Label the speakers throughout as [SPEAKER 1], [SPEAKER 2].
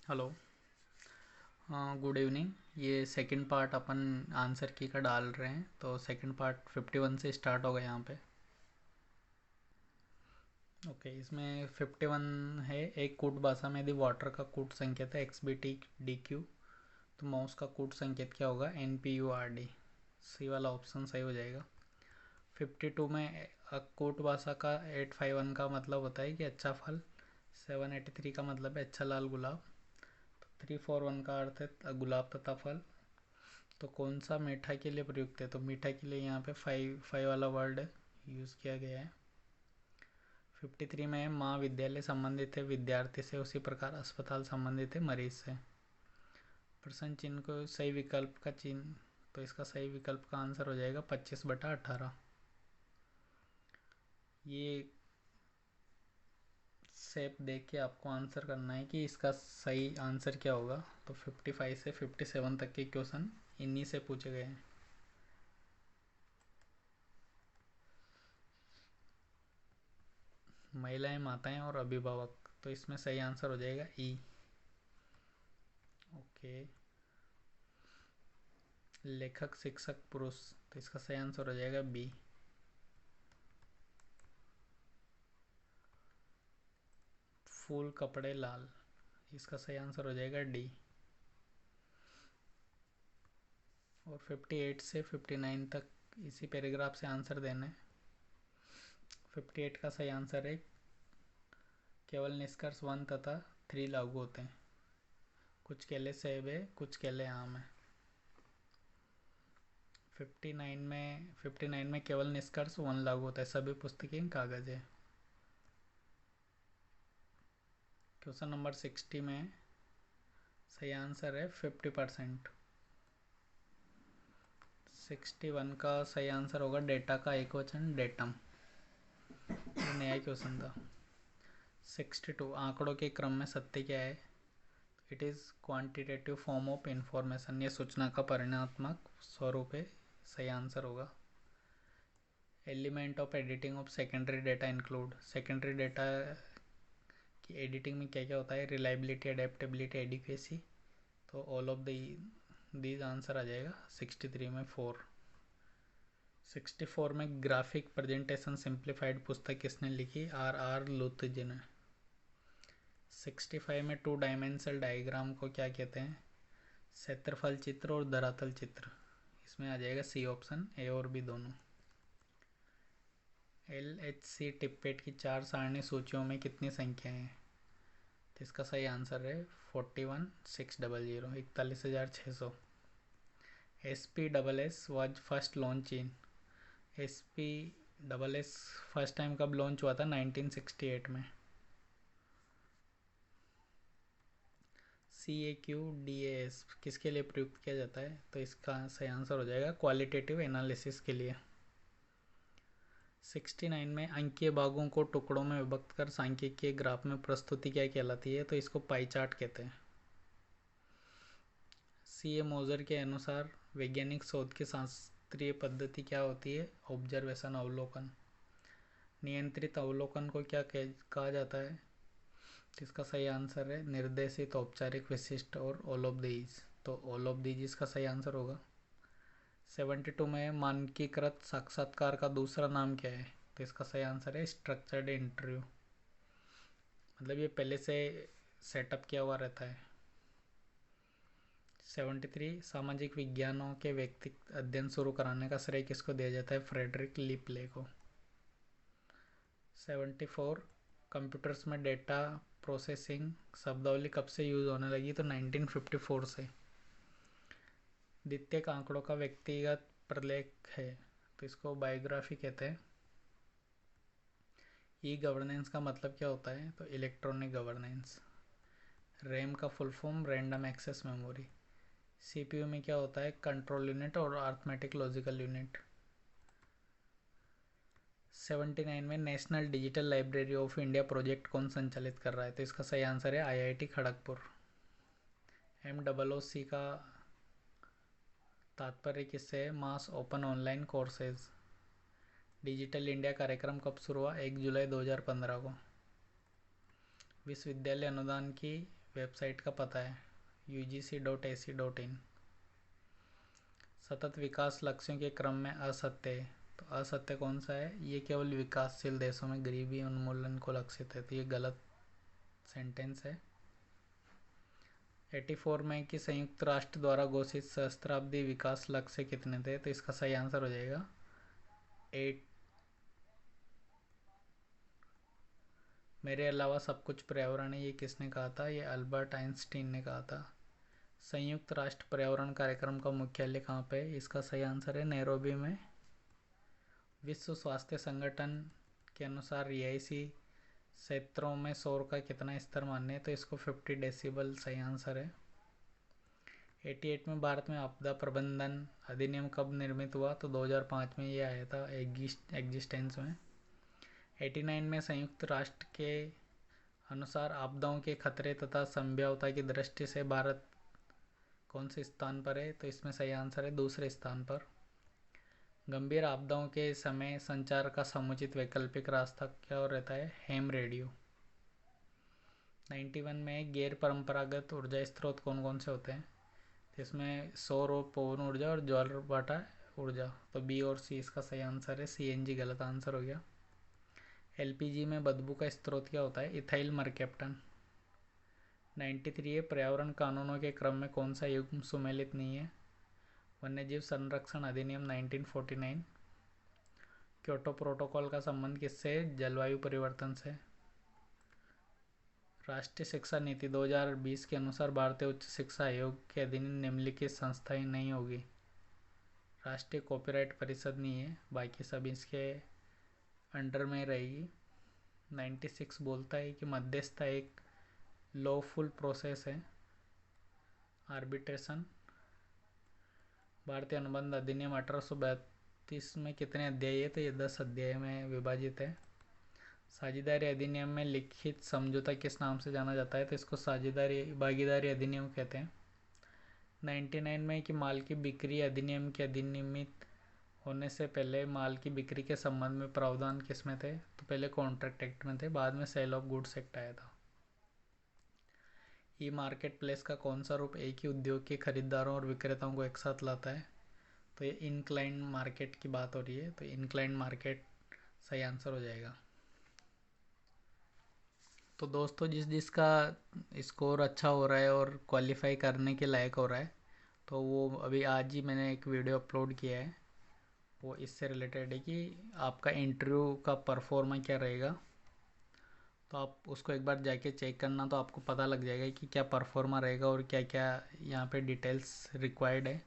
[SPEAKER 1] Hello. Good evening. ये second part अपन answer की का डाल रहे हैं, तो सेकंड पार्ट 51 से स्टार्ट होगा यहाँ पे। ओके, इसमें 51 है। एक कूट भाषा में यदि वाटर का कूट संकेत है X B T D Q, तो माउस का कूट संकेत क्या होगा? N P U R D. C वाला ऑप्शन सही हो जाएगा। 52 में कूट भाषा का 851 का मतलब होता है कि अच्छा फल। 783 का मतलब है अच्छा लाल गुलाब। 341 का अर्थ है गुलाब तथा फल। तो कौन सा मीठा के लिए प्रयुक्त है? तो मीठा के लिए यहाँ पे फाइव फाइव वाला वर्ड यूज़ किया गया है। 53 में महाविद्यालय संबंधित है विद्यार्थी से, उसी प्रकार अस्पताल संबंधित है मरीज से। प्रश्न चिन्ह को सही विकल्प का चिन्ह, तो इसका सही विकल्प का आंसर हो जाएगा 25/18। ये शेप देख के आपको आंसर करना है कि इसका सही आंसर क्या होगा। तो 55 से 57 तक के क्वेश्चन इन्हीं से पूछे गए हैं। महिलाएं, माताएं और अभिभावक, तो इसमें सही आंसर हो जाएगा ई। ओके। लेखक, शिक्षक, पुरुष, तो इसका सही आंसर हो जाएगा बी। फूल, कपड़े, लाल, इसका सही आंसर हो जाएगा डी। और 58 से 59 तक इसी पैराग्राफ से आंसर देना है। 58 का सही आंसर है केवल निष्कर्ष 1 तथा 3 लागू होते हैं। कुछ केले सेब है, कुछ केले आम है। 59 में केवल निष्कर्ष 1 लागू होता है, सभी पुस्तकें कागज है। क्वेश्चन नंबर 60 में सही आंसर है 50%। 61 का सही आंसर होगा डेटा का एक वचन डेटम। ये नया क्वेश्चन था। 62 आंकड़ों के क्रम में सत्य क्या है? It is quantitative form of information, ये सूचना का परिणात्मक स्वरूप है, सही आंसर होगा। Element of editing of secondary data include, secondary data की एडिटिंग में क्या क्या होता है? रिलायबिलिटी, अडेप्टेबिलिटी, एडिक्वेसी, तो ऑल ऑफ दीज आंसर आ जाएगा 63 में 4। 64 में ग्राफिक प्रेजेंटेशन सिंप्लीफाइड पुस्तक किसने लिखी? आर आर लुत्ज ने। 65 में 2 डायमेंशनल डायग्राम को क्या कहते हैं? क्षेत्रफल चित्र और धरातल चित्र। इसमें आ जाएगा सी ऑप्शन, ए और बी दोनों। एल एच सी टिप्पेट की 4 सारणी सूचियों में कितनी संख्याएं हैं? तो इसका सही आंसर है 41,600, 41,600। S P double S was first launch in, S P double S first time कब लॉन्च हुआ था? 1968 में। सी ए क्यू डी ए एस किसके लिए प्रयुक्त किया जाता है? तो इसका सही आंसर हो जाएगा क्वालिटेटिव एनालिसिस के लिए। 69 में अंकीय भागों को टुकड़ों में विभक्त कर सांख्यिकीय ग्राफ में प्रस्तुति क्या कहलाती है? तो इसको पाई चार्ट कहते हैं। सी ए मोजर के अनुसार वैज्ञानिक शोध की शास्त्रीय पद्धति क्या होती है? ऑब्जर्वेशन, अवलोकन। नियंत्रित अवलोकन को क्या कहा जाता है? तो इसका सही आंसर है निर्देशित, औपचारिक, विशिष्ट और ऑल ऑफ दीज, तो ऑल ऑफ दीज इसका सही आंसर होगा। 72 में मानकीकृत साक्षात्कार का दूसरा नाम क्या है? तो इसका सही आंसर है स्ट्रक्चर्ड इंटरव्यू, मतलब ये पहले से सेटअप किया हुआ रहता है। 73 सामाजिक विज्ञानों के व्यक्तिगत अध्ययन शुरू कराने का श्रेय किसको दिया जाता है? फ्रेडरिक लिपले को। 74 कंप्यूटर्स में डेटा प्रोसेसिंग शब्दावली कब से यूज़ होने लगी? तो 1954 से। द्वितीयक आंकड़ों का व्यक्तिगत प्रलेख है, तो इसको बायोग्राफी कहते हैं। ई गवर्नेंस का मतलब क्या होता है? तो इलेक्ट्रॉनिक गवर्नेंस। रैम का full form random access memory. CPU में क्या होता है? कंट्रोल यूनिट और अर्थमेटिक लॉजिकल यूनिट। 79 में national digital library of India project कौन संचालित कर रहा है? तो इसका सही आंसर है आईआईटी खड़गपुर। MOOC का तात्पर्य किससे है? Mass open online courses. Digital India कार्यक्रम कब शुरू हुआ? 1 जुलाई 2015 को। विश्वविद्यालय अनुदान की वेबसाइट का पता है ugc.ac.in। सतत विकास लक्ष्यों के क्रम में असत्य है, तो असत्य कौन सा है? ये केवल विकासशील देशों में गरीबी उन्मूलन को लक्षित है, तो ये गलत सेंटेंस है। 84 में कि संयुक्त राष्ट्र द्वारा घोषित सहस्त्राब्दी विकास लक्ष्य कितने थे? तो इसका सही आंसर हो जाएगा 8। मेरे अलावा सब कुछ पर्यावरण है, ये किसने कहा था? ये अल्बर्ट आइंस्टीन ने कहा था। संयुक्त राष्ट्र पर्यावरण कार्यक्रम का मुख्यालय कहाँ पे है? इसका सही आंसर है नैरोबी में। विश्व स्वास्थ्य संगठन के अनुसार रिहायशी क्षेत्रों में शोर का कितना स्तर मान्य है? तो इसको 50 डेसिबल सही आंसर है। 88 में भारत में आपदा प्रबंधन अधिनियम कब निर्मित हुआ? तो 2005 में ये आया था एग्जिस्टेंस में। 89 में संयुक्त राष्ट्र के अनुसार आपदाओं के खतरे तथा संभाव्यता की दृष्टि से भारत कौन से स्थान पर है? तो इसमें सही आंसर है दूसरे स्थान पर। गंभीर आपदाओं के समय संचार का समुचित वैकल्पिक रास्ता क्या रहता है? Ham radio. 91 में गैर परंपरागत ऊर्जा स्रोत कौन कौन से होते हैं? इसमें सौर और पवन ऊर्जा और ज्वालाभाटा ऊर्जा, तो बी और सी इसका सही आंसर है। सीएनजी गलत आंसर हो गया। एलपीजी में बदबू का स्रोत क्या होता है? Ethyl mercaptan. 93 है पर्यावरण कानूनों के क्रम में कौन सा युग्म सुमेलित नहीं है? वन्यजीव संरक्षण अधिनियम 1949। क्योटो प्रोटोकॉल का संबंध किससे? जलवायु परिवर्तन से। राष्ट्रीय शिक्षा नीति 2020 के अनुसार भारतीय उच्च शिक्षा आयोग के अधीन निम्नलिखित संस्थाएं नहीं होगी। राष्ट्रीय कॉपीराइट परिषद नहीं है, बाकी सब इसके अंडर में रहेगी। 96 बोलता है कि मध्यस्थता एक लॉफुल प्रोसेस है। आर्बिट्रेशन। भारतीय अनुबंध अधिनियम 1832 में कितने अध्याय है? तो ये 10 अध्याय में विभाजित है। साझेदारी अधिनियम में लिखित समझौता किस नाम से जाना जाता है? तो इसको साझेदारी भागीदारी अधिनियम कहते हैं। 99 में कि माल की बिक्री अधिनियम के अधिनियमित होने से पहले माल की बिक्री के संबंध में प्रावधान किस में थे? तो पहले कॉन्ट्रैक्ट एक्ट में थे, बाद में सेल ऑफ गुड्स एक्ट आया था। ई मार्केट प्लेस का कौन सा रूप एक ही उद्योग के खरीदारों और विक्रेताओं को एक साथ लाता है? तो ये इनक्लाइंड मार्केट की बात हो रही है, तो इनक्लाइंड मार्केट सही आंसर हो जाएगा। तो दोस्तों जिसका स्कोर अच्छा हो रहा है और क्वालिफाई करने के लायक हो रहा है, तो वो अभी आज ही मैंने एक वीडियो अपलोड किया है, वो इससे रिलेटेड है कि आपका इंटरव्यू का परफॉर्मा क्या रहेगा। तो आप उसको एक बार जाके चेक करना, तो आपको पता लग जाएगा कि क्या परफॉर्मा रहेगा और क्या क्या यहाँ पे डिटेल्स रिक्वायर्ड है।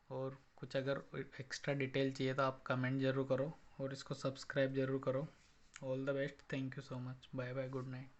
[SPEAKER 1] और कुछ अगर एक्स्ट्रा डिटेल चाहिए तो आप कमेंट ज़रूर करो और इसको सब्सक्राइब ज़रूर करो। All the best, thank you so much, bye bye, good night.